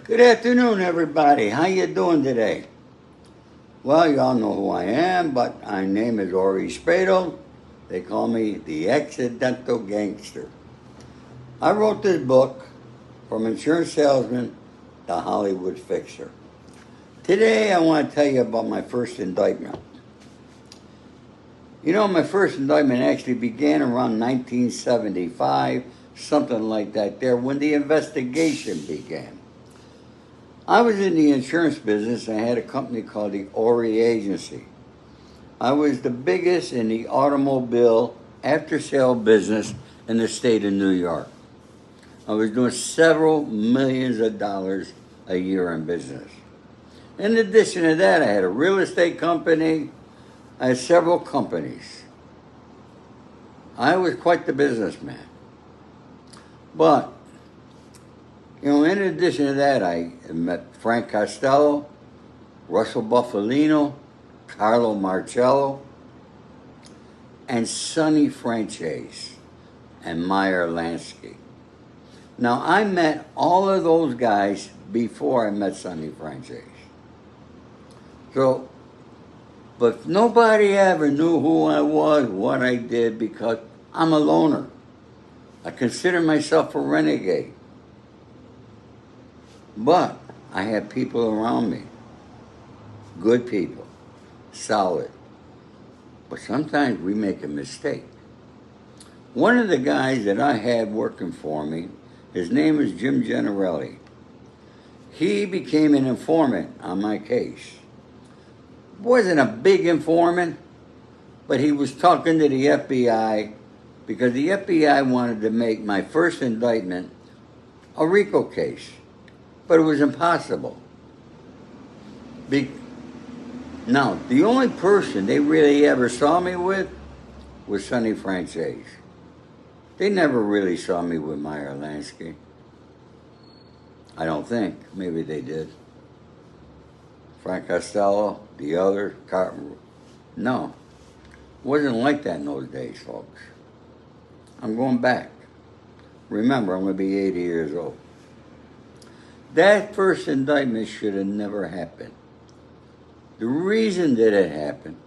Good afternoon, everybody. How you doing today? Well, y'all know who I am, but my name is Ori Spado. They call me the accidental gangster. I wrote this book, From Insurance Salesman to Hollywood Fixer. Today, I want to tell you about my first indictment. You know, my first indictment actually began around 1975, something like that there, when the investigation began. I was in the insurance business. I had a company called the Ory Agency. I was the biggest in the automobile after-sale business in the state of New York. I was doing several millions of dollars a year in business. In addition to that, I had a real estate company. I had several companies. I was quite the businessman. But in addition to that, I met Frank Costello, Russell Buffalino, Carlo Marcello, and Sonny Franchise, and Meyer Lansky. Now, I met all of those guys before I met Sonny Franchise. But nobody ever knew who I was, what I did, because I'm a loner. I consider myself a renegade. But I have people around me, good people, solid. But sometimes we make a mistake. One of the guys that I had working for me, his name is Jim Generelli. He became an informant on my case. Wasn't a big informant, but he was talking to the FBI because the FBI wanted to make my first indictment a RICO case. But it was impossible. Now, the only person they really ever saw me with was Sonny Franchise. They never really saw me with Meyer Lansky. I don't think. Maybe they did. Frank Costello, the other, no. It wasn't like that in those days, folks. I'm going back. Remember, I'm going to be 80 years old. That first indictment should have never happened. The reason that it happened,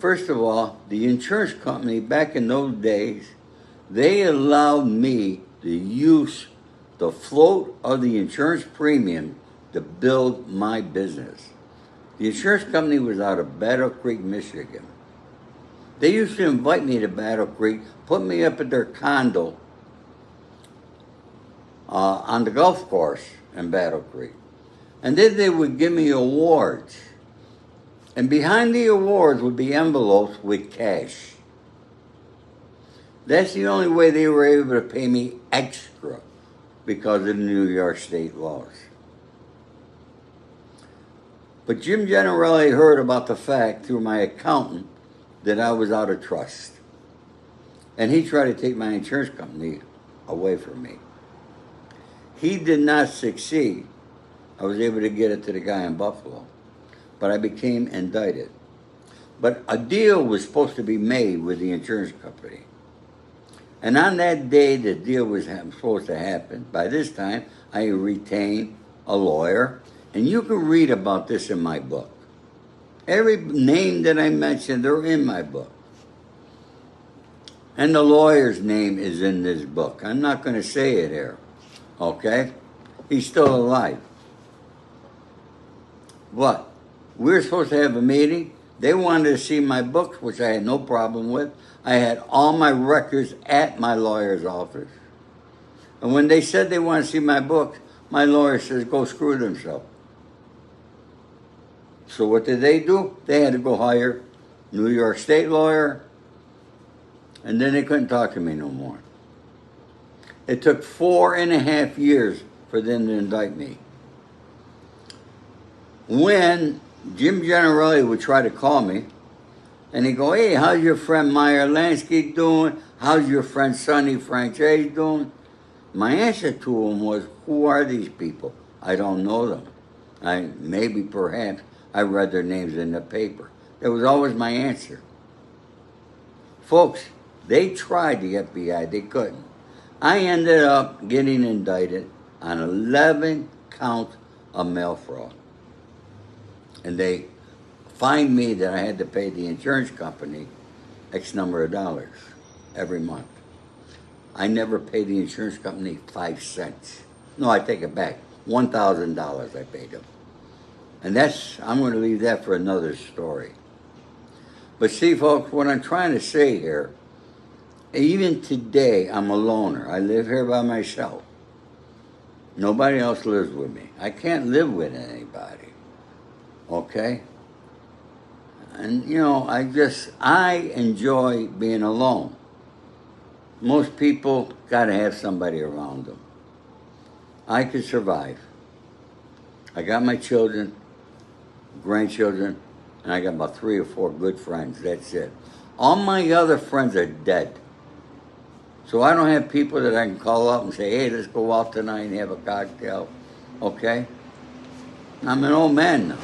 first of all, the insurance company back in those days, they allowed me to use the float of the insurance premium to build my business. The insurance company was out of Battle Creek, Michigan. They used to invite me to Battle Creek, put me up at their condo on the golf course in Battle Creek. And then they would give me awards. And behind the awards would be envelopes with cash. That's the only way they were able to pay me extra because of the New York state laws. But Jim Generelli heard about the fact through my accountant that I was out of trust. And he tried to take my insurance company away from me. He did not succeed. I was able to get it to the guy in Buffalo. But I became indicted. But a deal was supposed to be made with the insurance company. And on that day the deal was supposed to happen, by this time I retained a lawyer. And you can read about this in my book. Every name that I mentioned, they're in my book. And the lawyer's name is in this book. I'm not going to say it here. Okay? He's still alive. But we were supposed to have a meeting. They wanted to see my books, which I had no problem with. I had all my records at my lawyer's office. And when they said they want to see my books, my lawyer says, go screw themselves. So what did they do? They had to go hire a New York State lawyer, and then they couldn't talk to me no more. It took 4.5 years for them to indict me. When Jim Generelli would try to call me, and he'd go, hey, how's your friend Meyer Lansky doing? How's your friend Sonny Franchise doing? My answer to him was, who are these people? I don't know them. Maybe, perhaps, I read their names in the paper. That was always my answer. Folks, they tried the FBI, they couldn't. I ended up getting indicted on 11 counts of mail fraud. And they fined me that I had to pay the insurance company X number of dollars every month. I never paid the insurance company 5 cents. No, I take it back. $1,000 I paid them. And I'm going to leave that for another story. But see, folks, what I'm trying to say here, even today, I'm a loner. I live here by myself. Nobody else lives with me. I can't live with anybody. Okay? And, you know, I enjoy being alone. Most people got to have somebody around them. I could survive. I got my children, grandchildren, and I got about 3 or 4 good friends. That's it. All my other friends are dead. So I don't have people that I can call up and say, hey, let's go out tonight and have a cocktail. Okay? I'm an old man now.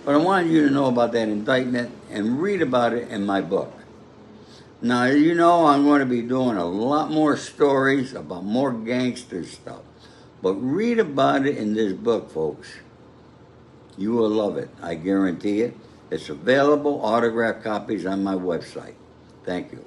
But I wanted you to know about that indictment and read about it in my book. Now, you know I'm going to be doing a lot more stories about more gangster stuff. But read about it in this book, folks. You will love it. I guarantee it. It's available, autographed copies on my website. Thank you.